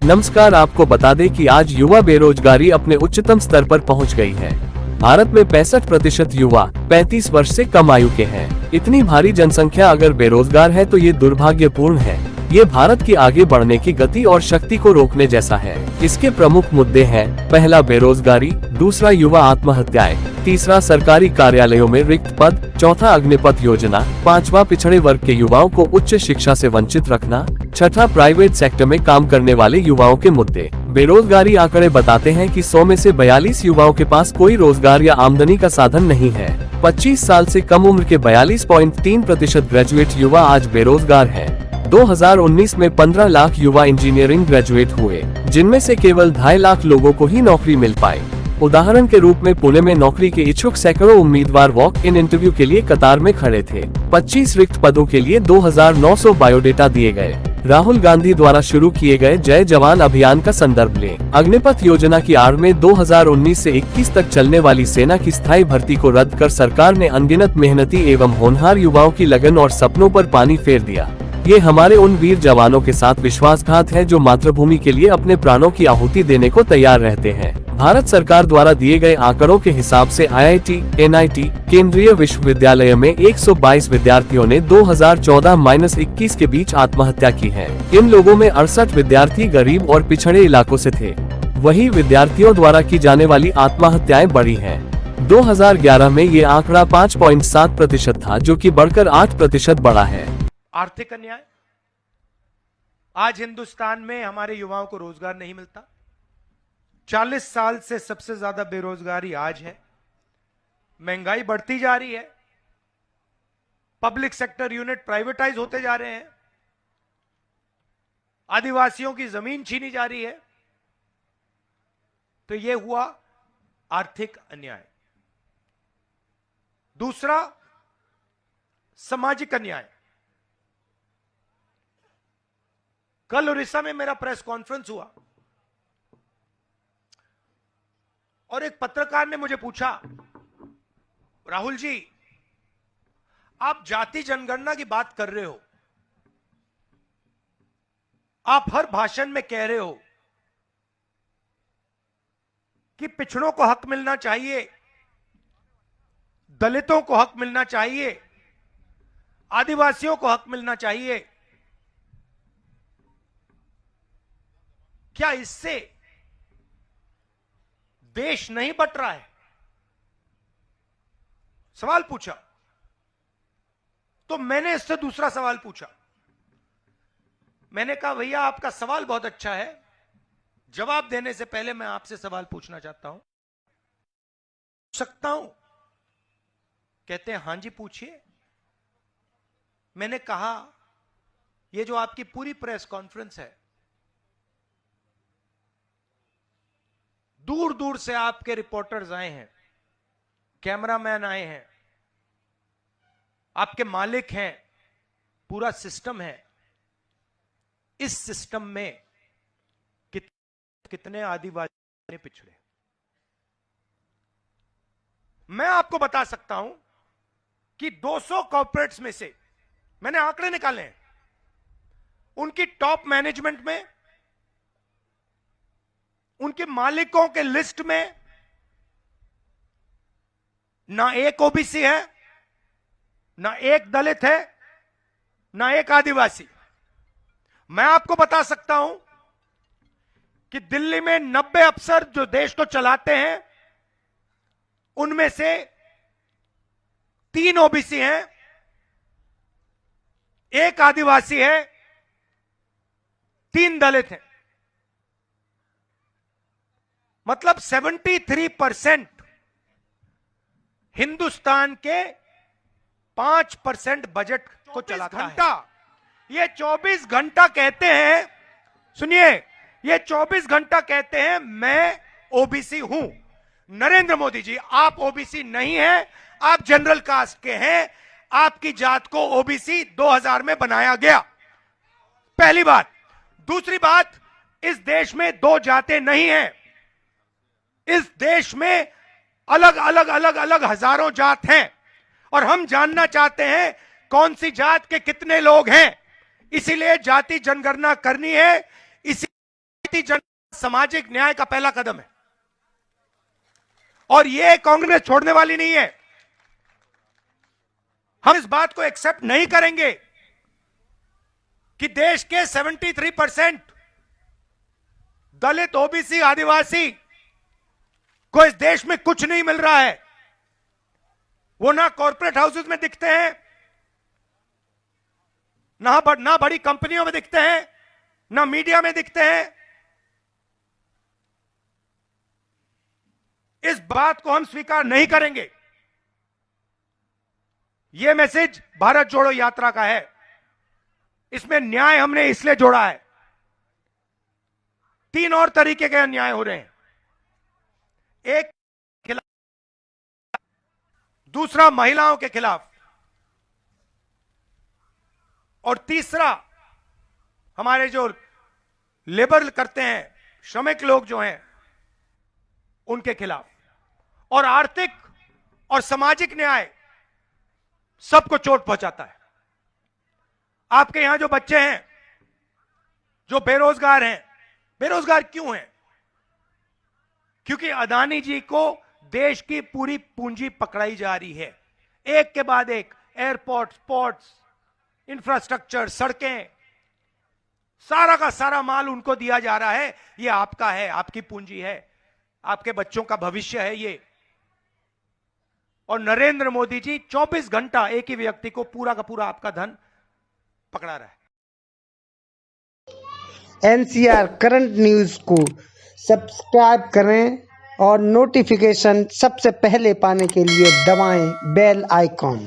नमस्कार, आपको बता दें कि आज युवा बेरोजगारी अपने उच्चतम स्तर पर पहुंच गई है। भारत में 65% युवा 35 वर्ष से कम आयु के हैं। इतनी भारी जनसंख्या अगर बेरोजगार है तो ये दुर्भाग्यपूर्ण है। ये भारत की आगे बढ़ने की गति और शक्ति को रोकने जैसा है। इसके प्रमुख मुद्दे हैं: पहला बेरोजगारी, दूसरा युवा आत्महत्याएं, तीसरा सरकारी कार्यालयों में रिक्त पद, चौथा अग्निपथ योजना, पांचवा पिछड़े वर्ग के युवाओं को उच्च शिक्षा से वंचित रखना, छठा प्राइवेट सेक्टर में काम करने वाले युवाओं के मुद्दे। बेरोजगारी आंकड़े बताते हैं कि 100 में से 42 युवाओं के पास कोई रोजगार या आमदनी का साधन नहीं है। 25 साल से कम उम्र के 42.3% ग्रेजुएट युवा आज बेरोजगार हैं। 2019 में 15 लाख युवा इंजीनियरिंग ग्रेजुएट हुए, जिनमें से केवल 2.5 लाख लोगों को ही नौकरी मिल पाई। उदाहरण के रूप में पुणे में नौकरी के इच्छुक सैकड़ों उम्मीदवार वॉक इन इंटरव्यू के लिए कतार में खड़े थे। 25 रिक्त पदों के लिए 2900 बायोडेटा दिए गए। राहुल गांधी द्वारा शुरू किए गए जय जवान अभियान का संदर्भ लें। अग्निपथ योजना की आड़ में 2019 से 21 तक चलने वाली सेना की स्थायी भर्ती को रद्द कर सरकार ने अनगिनत मेहनती एवं होनहार युवाओं की लगन और सपनों पर पानी फेर दिया। ये हमारे उन वीर जवानों के साथ विश्वासघात है जो मातृभूमि के लिए अपने प्राणों की आहुति देने को तैयार रहते हैं। भारत सरकार द्वारा दिए गए आंकड़ों के हिसाब से IIT, NIT, केंद्रीय विश्वविद्यालय में 122 विद्यार्थियों ने 2014-21 के बीच आत्महत्या की है। इन लोगों में 68 विद्यार्थी गरीब और पिछड़े इलाकों से थे। वही विद्यार्थियों द्वारा की जाने वाली आत्महत्याएं बढ़ी हैं। 2011 में ये आंकड़ा 5.7% था, जो कि बढ़कर 8% बढ़ा है। आर्थिक अन्याय, आज हिंदुस्तान में हमारे युवाओं को रोजगार नहीं मिलता। 40 साल से सबसे ज्यादा बेरोजगारी आज है। महंगाई बढ़ती जा रही है। पब्लिक सेक्टर यूनिट प्राइवेटाइज होते जा रहे हैं। आदिवासियों की जमीन छीनी जा रही है। तो यह हुआ आर्थिक अन्याय। दूसरा, सामाजिक अन्याय। कल उड़ीसा में मेरा प्रेस कॉन्फ्रेंस हुआ और एक पत्रकार ने मुझे पूछा, राहुल जी, आप जाति जनगणना की बात कर रहे हो, आप हर भाषण में कह रहे हो कि पिछड़ों को हक मिलना चाहिए, दलितों को हक मिलना चाहिए, आदिवासियों को हक मिलना चाहिए। क्या इससे देश नहीं बट रहा है? सवाल पूछा। तो मैंने इससे दूसरा सवाल पूछा। मैंने कहा, भैया आपका सवाल बहुत अच्छा है, जवाब देने से पहले मैं आपसे सवाल पूछना चाहता हूं, सकता हूं? कहते हैं हां जी, पूछिए। मैंने कहा, यह जो आपकी पूरी प्रेस कॉन्फ्रेंस है, दूर दूर से आपके रिपोर्टर्स आए हैं, कैमरामैन आए हैं, आपके मालिक हैं, पूरा सिस्टम है। इस सिस्टम में कितने आदिवासी पिछड़े? मैं आपको बता सकता हूं कि 200 कॉर्पोरेट्स में से मैंने आंकड़े निकाले हैं, उनकी टॉप मैनेजमेंट में, उनके मालिकों के लिस्ट में ना एक ओबीसी है, ना एक दलित है, ना एक आदिवासी। मैं आपको बता सकता हूं कि दिल्ली में 90 अफसर जो देश को चलाते हैं, उनमें से 3 ओबीसी हैं, एक आदिवासी है, 3 दलित हैं। मतलब 73% हिंदुस्तान के 5% बजट को चलाता है। ये 24 घंटा कहते हैं, सुनिए, ये 24 घंटा कहते हैं मैं ओबीसी हूं। नरेंद्र मोदी जी, आप ओबीसी नहीं हैं, आप जनरल कास्ट के हैं। आपकी जात को ओबीसी 2000 में बनाया गया, पहली बात। दूसरी बात, इस देश में 2 जातें नहीं हैं। इस देश में अलग अलग अलग अलग हजारों जात हैं और हम जानना चाहते हैं कौन सी जात के कितने लोग हैं। इसीलिए जाति जनगणना करनी है। इसी भारतीय जनता सामाजिक न्याय का पहला कदम है और यह कांग्रेस छोड़ने वाली नहीं है। हम इस बात को एक्सेप्ट नहीं करेंगे कि देश के 73% दलित, ओबीसी, आदिवासी को इस देश में कुछ नहीं मिल रहा है। वो ना कॉर्पोरेट हाउसेस में दिखते हैं, ना बड़ी कंपनियों में दिखते हैं, ना मीडिया में दिखते हैं। इस बात को हम स्वीकार नहीं करेंगे। यह मैसेज भारत जोड़ो यात्रा का है। इसमें न्याय हमने इसलिए जोड़ा है, 3 और तरीके के अन्याय हो रहे हैं। एक खिलाफ, दूसरा महिलाओं के खिलाफ, और तीसरा हमारे जो लेबर करते हैं, श्रमिक लोग जो हैं, उनके खिलाफ। और आर्थिक और सामाजिक न्याय सबको चोट पहुंचाता है। आपके यहां जो बच्चे हैं जो बेरोजगार हैं, बेरोजगार क्यों हैं? क्योंकि अदानी जी को देश की पूरी पूंजी पकड़ाई जा रही है, एक के बाद एक। एयरपोर्ट, पोर्ट्स, इंफ्रास्ट्रक्चर, सड़कें, सारा का सारा माल उनको दिया जा रहा है। ये आपका है, आपकी पूंजी है, आपके बच्चों का भविष्य है ये। और नरेंद्र मोदी जी 24 घंटा एक ही व्यक्ति को पूरा का पूरा आपका धन पकड़ा रहा है। NCR करंट न्यूज को सब्सक्राइब करें और नोटिफिकेशन सबसे पहले पाने के लिए दबाएं बेल आइकॉन।